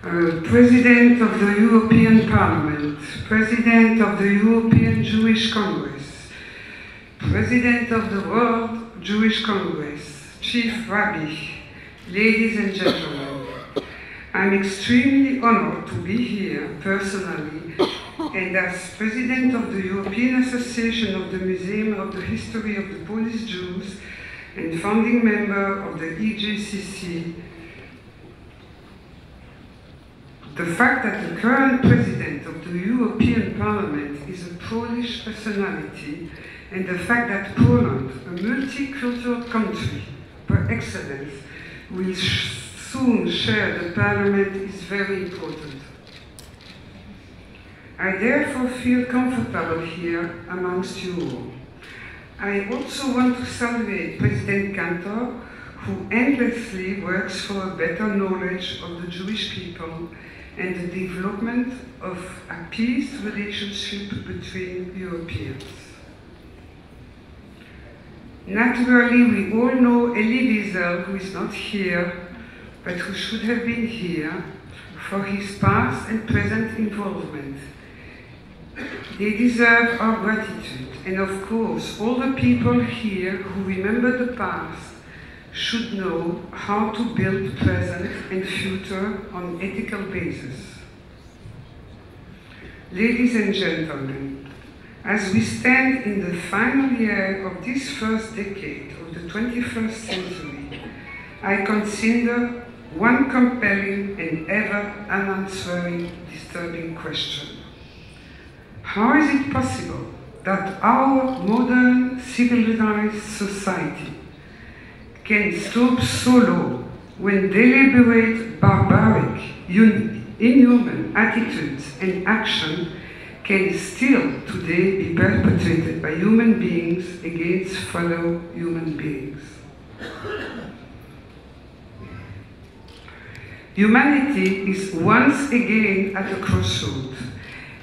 President of the European Parliament, President of the European Jewish Congress, President of the World Jewish Congress, Chief Rabbi, ladies and gentlemen, I'm extremely honored to be here personally and as President of the European Association of the Museum of the History of the Polish Jews and founding member of the EJCC. The fact that the current President of the European Parliament is a Polish personality, and the fact that Poland, a multicultural country per excellence, will soon share the Parliament is very important. I therefore feel comfortable here amongst you all. I also want to salute President Cantor, who endlessly works for a better knowledge of the Jewish people and the development of a peace relationship between Europeans. Naturally, we all know Elie Wiesel, who is not here, but who should have been here, for his past and present involvement. They deserve our gratitude, and of course, all the people here who remember the past should know how to build present and future on ethical basis. Ladies and gentlemen, as we stand in the final year of this first decade of the 21st century, I consider one compelling and ever unanswering disturbing question. How is it possible that our modern civilized society can stoop so low when deliberate, barbaric, inhuman attitudes and action can still today be perpetrated by human beings against fellow human beings? Humanity is once again at a crossroads,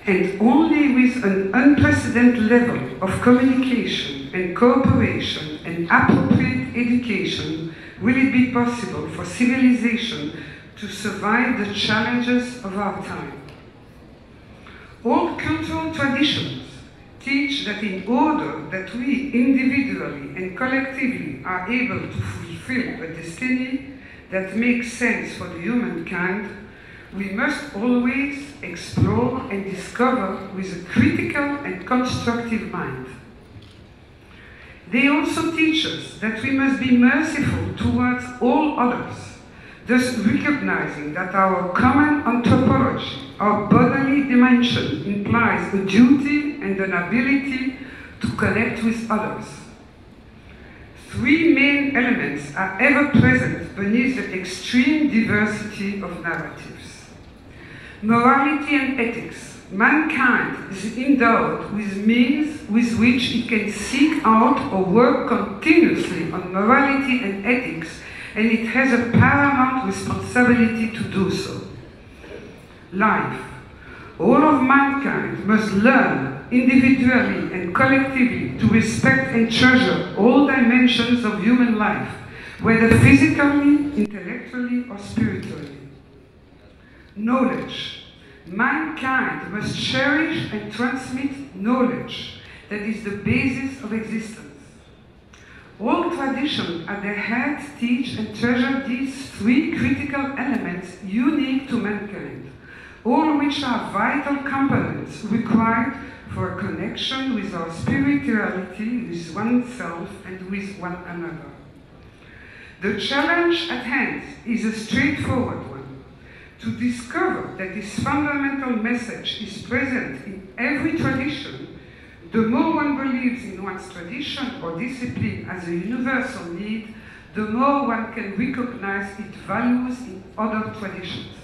and only with an unprecedented level of communication and cooperation and appropriate education will it be possible for civilization to survive the challenges of our time. Old cultural traditions teach that in order that we individually and collectively are able to fulfill a destiny that makes sense for the humankind, we must always explore and discover with a critical and constructive mind. They also teach us that we must be merciful towards all others, thus recognizing that our common anthropology, our bodily dimension, implies a duty and an ability to connect with others. Three main elements are ever present beneath the extreme diversity of narratives. Morality and ethics. Mankind is endowed with means with which it can seek out or work continuously on morality and ethics, and it has a paramount responsibility to do so. Life. All of mankind must learn individually and collectively to respect and treasure all dimensions of human life, whether physically, intellectually, or spiritually. Knowledge. Mankind must cherish and transmit knowledge that is the basis of existence. All traditions at their head teach and treasure these three critical elements unique to mankind, all which are vital components required for a connection with our spirituality, with oneself, and with one another. The challenge at hand is a straightforward one: to discover that this fundamental message is present in every tradition. The more one believes in one's tradition or discipline as a universal need, the more one can recognize its values in other traditions.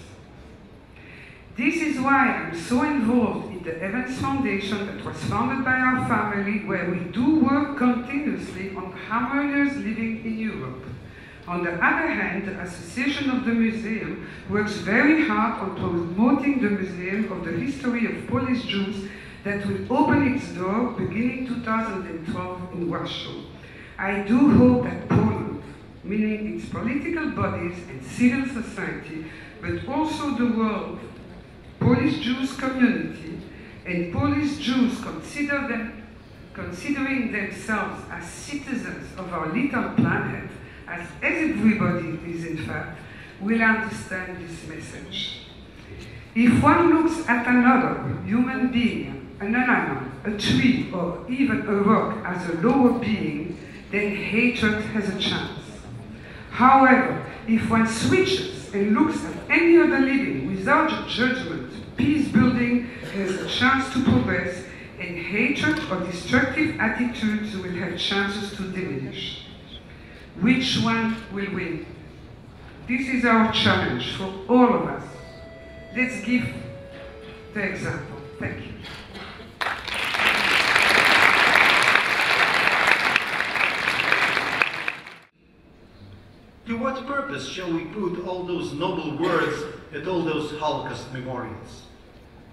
This is why I'm so involved in the Evans Foundation that was founded by our family, where we do work continuously on harmonious living in Europe. On the other hand, the Association of the Museum works very hard on promoting the Museum of the History of Polish Jews that will open its door beginning 2012 in Warsaw. I do hope that Poland, meaning its political bodies and civil society, but also the world, Polish Jews community, and Polish Jews considering themselves as citizens of our little planet, as everybody is in fact, will understand this message. If one looks at another human being, an animal, a tree, or even a rock as a lower being, then hatred has a chance. However, if one switches and looks at any other living without judgment, peace building has a chance to progress, and hatred or destructive attitudes will have chances to diminish. Which one will win? This is our challenge for all of us. Let's give the example. Thank you. To what purpose shall we put all those noble words at all those Holocaust memorials?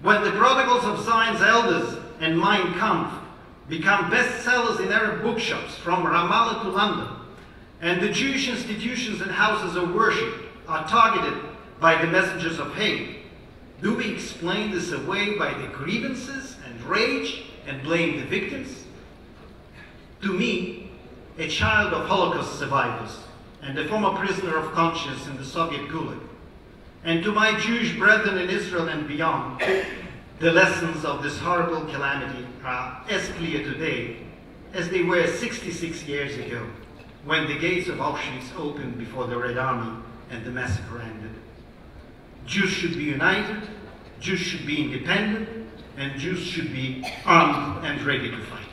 When the Protocols of Zion's Elders and Mein Kampf become bestsellers in Arab bookshops from Ramallah to London, and the Jewish institutions and houses of worship are targeted by the messengers of hate, do we explain this away by the grievances and rage and blame the victims? To me, a child of Holocaust survivors and a former prisoner of conscience in the Soviet Gulag, and to my Jewish brethren in Israel and beyond, the lessons of this horrible calamity are as clear today as they were 66 years ago, when the gates of Auschwitz opened before the Red Army and the massacre ended. Jews should be united, Jews should be independent, and Jews should be armed and ready to fight.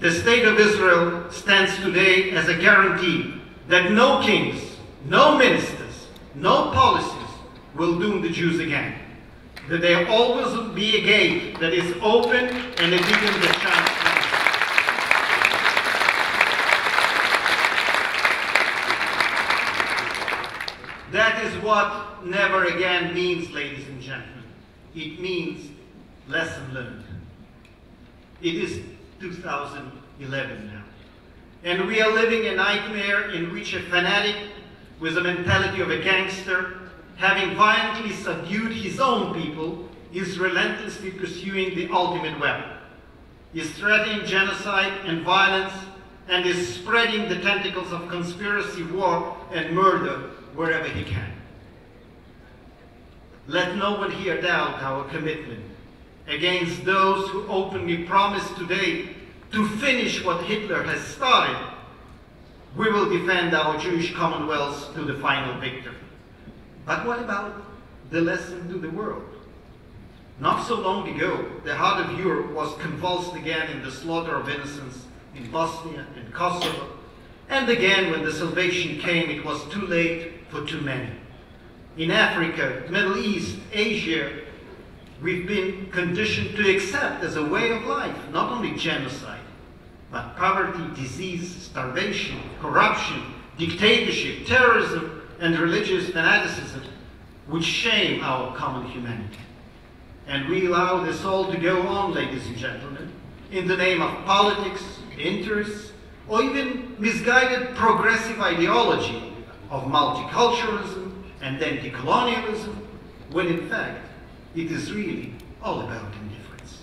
The State of Israel stands today as a guarantee that no kings, no ministers, no policies will doom the Jews again. That there always will be a gate that is open and a given the chance. That is what never again means, ladies and gentlemen. It means lesson learned. It is 2011 now. And we are living a nightmare in which a fanatic with the mentality of a gangster, having violently subdued his own people, is relentlessly pursuing the ultimate weapon. He is threatening genocide and violence and is spreading the tentacles of conspiracy, war, and murder wherever he can. Let no one here doubt our commitment against those who openly promise today to finish what Hitler has started. We will defend our Jewish commonwealths to the final victory. But what about the lesson to the world? Not so long ago, the heart of Europe was convulsed again in the slaughter of innocents in Bosnia and Kosovo. And again, when the salvation came, it was too late for too many. In Africa, Middle East, Asia, we've been conditioned to accept as a way of life, not only genocide, but poverty, disease, starvation, corruption, dictatorship, terrorism, and religious fanaticism, which shame our common humanity. And we allow this all to go on, ladies and gentlemen, in the name of politics, interests, or even misguided progressive ideology of multiculturalism and anti-colonialism, when in fact it is really all about indifference.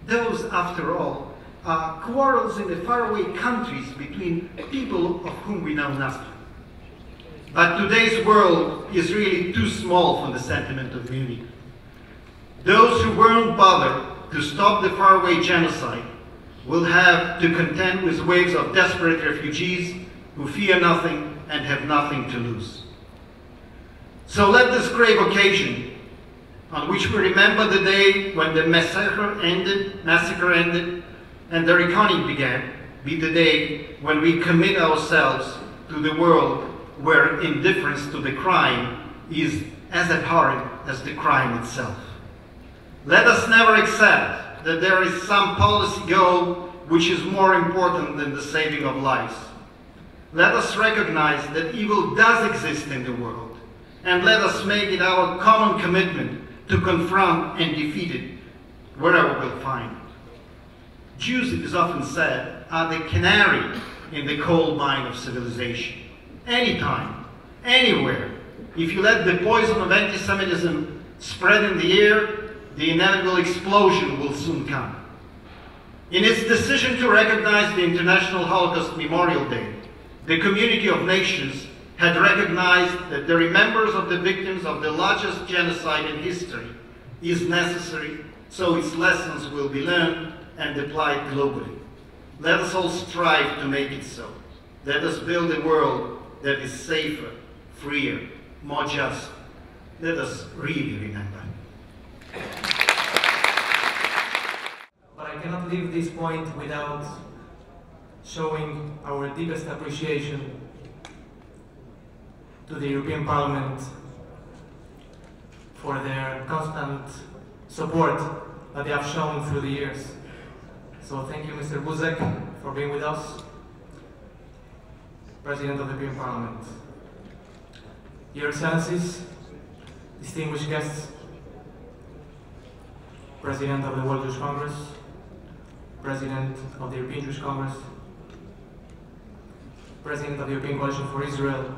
Those, after all, are quarrels in the faraway countries between people of whom we know nothing. But today's world is really too small for the sentiment of unity. Those who won't bother to stop the faraway genocide will have to contend with waves of desperate refugees who fear nothing and have nothing to lose. So let this grave occasion, on which we remember the day when the massacre ended, and the reckoning began, be the day when we commit ourselves to the world where indifference to the crime is as abhorrent as the crime itself. Let us never accept that there is some policy goal which is more important than the saving of lives. Let us recognize that evil does exist in the world, and let us make it our common commitment to confront and defeat it wherever we'll find it. Jews, it is often said, are the canary in the coal mine of civilization. anytime, anywhere. If you let the poison of anti-Semitism spread in the air, the inevitable explosion will soon come. In its decision to recognize the International Holocaust Memorial Day, the community of nations had recognized that the remembrance of the victims of the largest genocide in history is necessary, so its lessons will be learned and applied globally. Let us all strive to make it so. Let us build a world that is safer, freer, more just. Let us really remember. But I cannot leave this point without showing our deepest appreciation to the European Parliament for their constant support that they have shown through the years. So thank you, Mr. Buzek, for being with us, President of the European Parliament. Your Excellencies, distinguished guests, President of the World Jewish Congress, President of the European Jewish Congress, President of the European Coalition for Israel,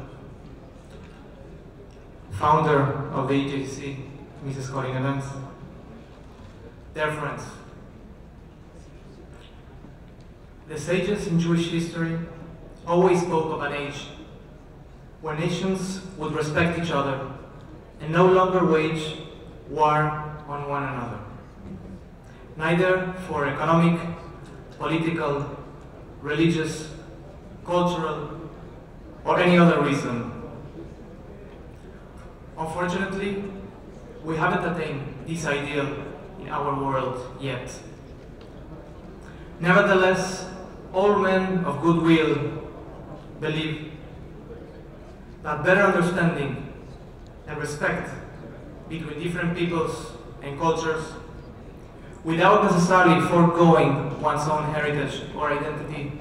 founder of the EJCC, Mrs. Corinne, dear friends, the sages in Jewish history always spoke of an age where nations would respect each other and no longer wage war on one another, neither for economic, political, religious, cultural, or any other reason. Unfortunately, we haven't attained this ideal in our world yet. Nevertheless, all men of goodwill believe that better understanding and respect between different peoples and cultures, without necessarily foregoing one's own heritage or identity,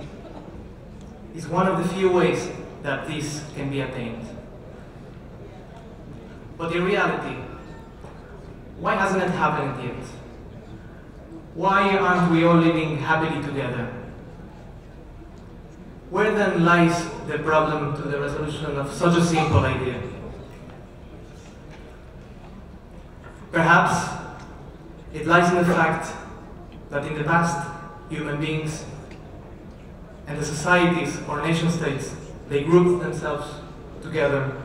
is one of the few ways that this can be attained. But in reality, why hasn't it happened yet? Why aren't we all living happily together? Where then lies the problem to the resolution of such a simple idea? Perhaps it lies in the fact that in the past, human beings and the societies or nation states, they grouped themselves together,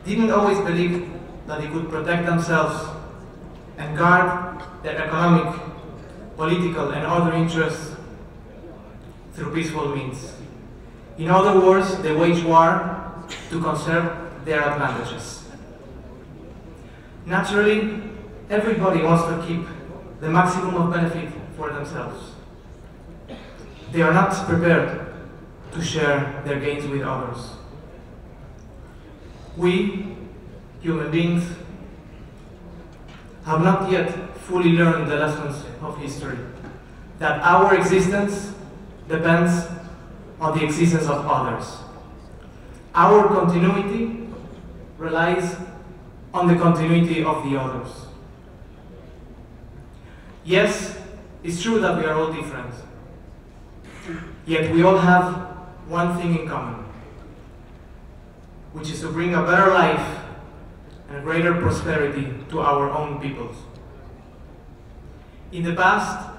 didn't always believe that they could protect themselves and guard their economic, political, and other interests through peaceful means. In other words, they wage war to conserve their advantages. Naturally, everybody wants to keep the maximum of benefit for themselves. They are not prepared to share their gains with others. We, human beings, have not yet fully learned the lessons of history, that our existence depends on the existence of others. Our continuity relies on the continuity of the others. Yes, it's true that we are all different, yet we all have one thing in common, which is to bring a better life and greater prosperity to our own peoples. In the past,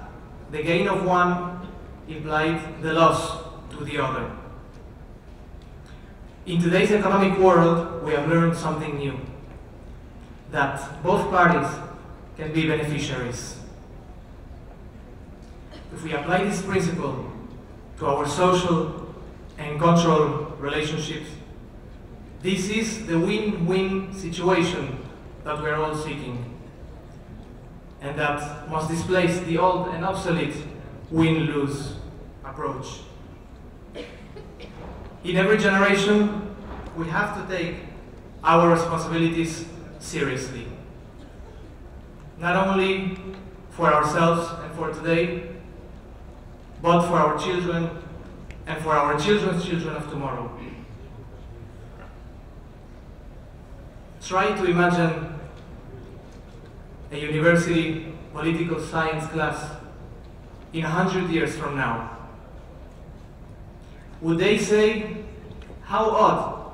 the gain of one implied the loss to the other. In today's economic world, we have learned something new, that both parties can be beneficiaries. If we apply this principle to our social and cultural relationships, this is the win-win situation that we are all seeking, and that must displace the old and obsolete win-lose approach. In every generation, we have to take our responsibilities seriously, not only for ourselves and for today, but for our children and for our children's children of tomorrow. Try to imagine a university political science class in 100 years from now. Would they say How odd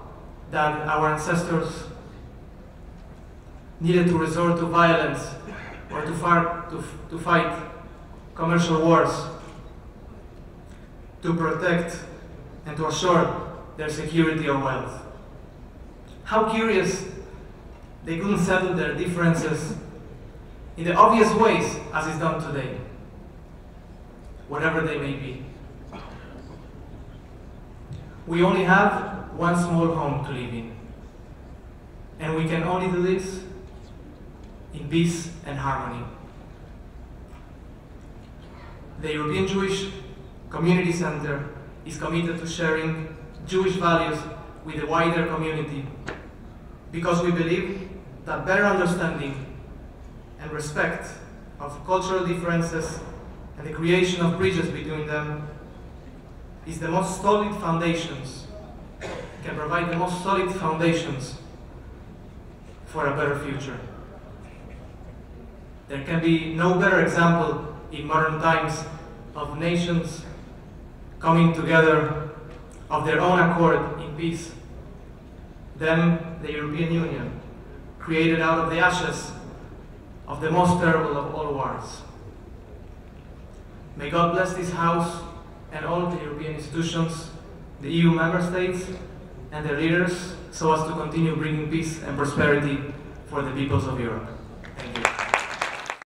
that our ancestors needed to resort to violence or to fight commercial wars to protect and to assure their security or wealth. How curious they couldn't settle their differences in the obvious ways as is done today, whatever they may be. We only have one small home to live in, and we can only do this in peace and harmony. The European Jewish Community Center is committed to sharing Jewish values with the wider community because we believe that better understanding and respect of cultural differences and the creation of bridges between them is the most solid foundations, can provide the most solid foundations for a better future. There can be no better example in modern times of nations coming together of their own accord in peace than the European Union, created out of the ashes of the most terrible of all wars. May God bless this house and all of the European institutions, the EU member states, and their leaders, so as to continue bringing peace and prosperity for the peoples of Europe.